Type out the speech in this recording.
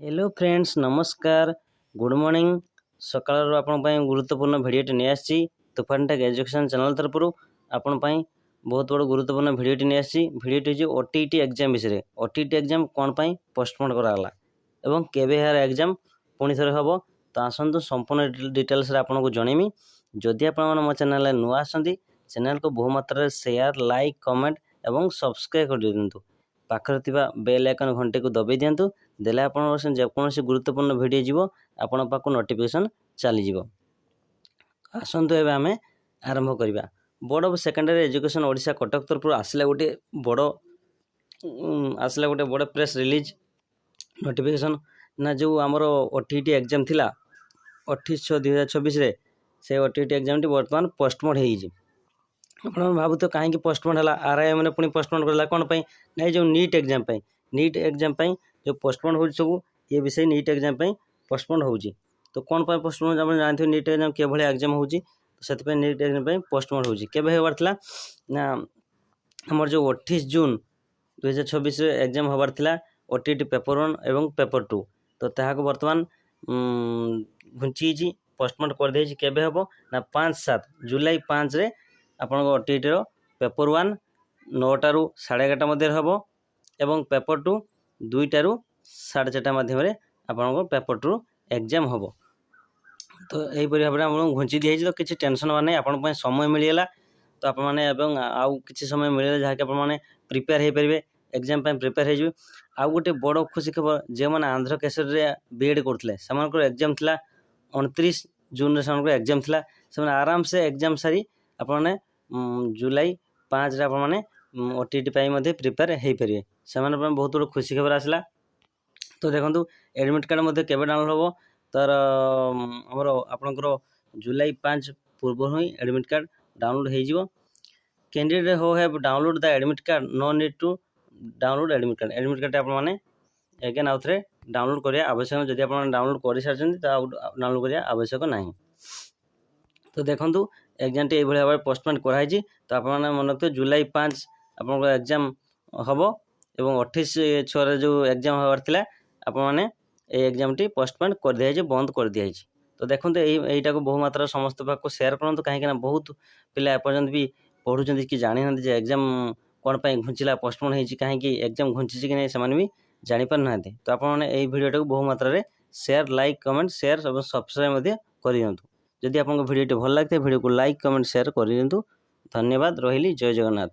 Hello friends नमस्कार good morning सकाळ आपण गुरुत्वपूर्ण भिडियोटी नहीं आसी तुफान टेक एजुकेशन चैनल तरफ आपण बहुत बड़ गुरुत्वपूर्ण भिडियोटी नहीं आसी भिडियोटी हूँ ओटीटी एग्जाम विषय ओटीटी एग्जाम कौन पोस्टपोन कराला एवं केबे यार एग्जाम पुणी थे हम तो आसतु संपूर्ण डिटेल्स आपको जनइमी जदि आप मो चैनल नुआ आसती चैनल को बहु मात्रा शेयर लाइक कमेंट एवं सब्सक्राइब कर दिंतु पाखर थिबा बेल आइकन घंटे को दबाई दिंतु देले आपन जेकोसी गुरुत्वपूर्ण भिडियो जीवो आपण पाखु नोटिफिकेशन चली जीवो। आसंतु एबे आमे आरंभ करिबा board of secondary education Odisha Cuttack तरफ आसला गोटे बड़ प्रेस रिलीज नोटिफिकेशन ना जो आमर ओटीटी एग्जाम थिला 28/6/2024 रे से ओटीटी एग्जाम टी वर्तमान पोस्टपोन होई आप भावुत कहीं पोस्टपोन है आरआई मैंने पुणी पोस्टपोन करला कौन ना जो नीट एग्जाम जो पोस्टपोन हो सब ये विषय नीट एग्जाम पोस्टपोन हो तो कौन पोस्टपोन आप जानते नीट एग्जाम के भाई एग्जाम हो तो नीट एग्जाम पोस्टपोन होबार ना आमर जो 28 जून 2024 एग्जाम होबार थिला ओटीटी पेपर 1 एवं पेपर 2 तो ताहाको वर्तमान घुंची पोस्टपोन कर दे केबे हम ना 5-7 जुलाई 5 रे आपन ओटीटी रो पेपर 1 9टारू 11:30 मध्य हम एवं पेपर 2 2टारू 4:30 मध्यम आपन पेपर 2 एग्जाम हम तो यही भाव में घुंची दी तो किसी टेंशन हमार नहीं आपन समय मिलगला तो आप आउ किसी समय मिले जहाँकि आप प्रिपेयर हो पारे एग्जाम प्रिपेयर हो आउ गोटे बड़ खुशी खबर जो मैंने आंध्र केसर बीएड करते से एग्जाम थिला 29 जून से एग्जाम थिला से आराम से एग्जाम सारी आपने जुलाई 5 आपने ओटीटी प्रिपेयर हो पारे से बहुत बड़ खुशी खबर आसला तो देखो एडमिट कार्ड के डाउनलोड हम तार आमर आपणकर जुलाई 5 पूर्व ही एडमिट कार्ड डाउनलोड हो candidate who have download the admit card no need to download admit card आपने एगेन आउ थे डाउनलोड करिया आवश्यक जदि आप डाउनलोड कर सारी डाउनलोड करिया आवश्यक नहीं तो देखो एग्जाम टी भाव में पोस्टपोन कराई तो आप मन रखते जुलाई 5 आप एग्जाम हम एवं 28/6 जो एग्जाम होबार थिला आपने एग्जाम टी पोस्टपोन कर दिया बंद कर दिया तो देखो यहीटा को बहु मात्रा समस्त पाक शेयर करूँ कहीं बहुत पिला एपर्यंत भी पढ़ुं कि जानी ना एग्जाम कौन घुंचला पोस्टपोन होती कहीं एग्जाम घुंची कि नहीं से भी जापर ना तो आपने यही भिडियो को बहु मात्रा शेयर लाइक कमेंट शेयर और सब्सक्राइब कर दिंतु जदि आपको भिडियो भल लगे भिडियो को लाइक कमेंट शेयर कर दिंतु धन्यवाद रही जय जगन्नाथ।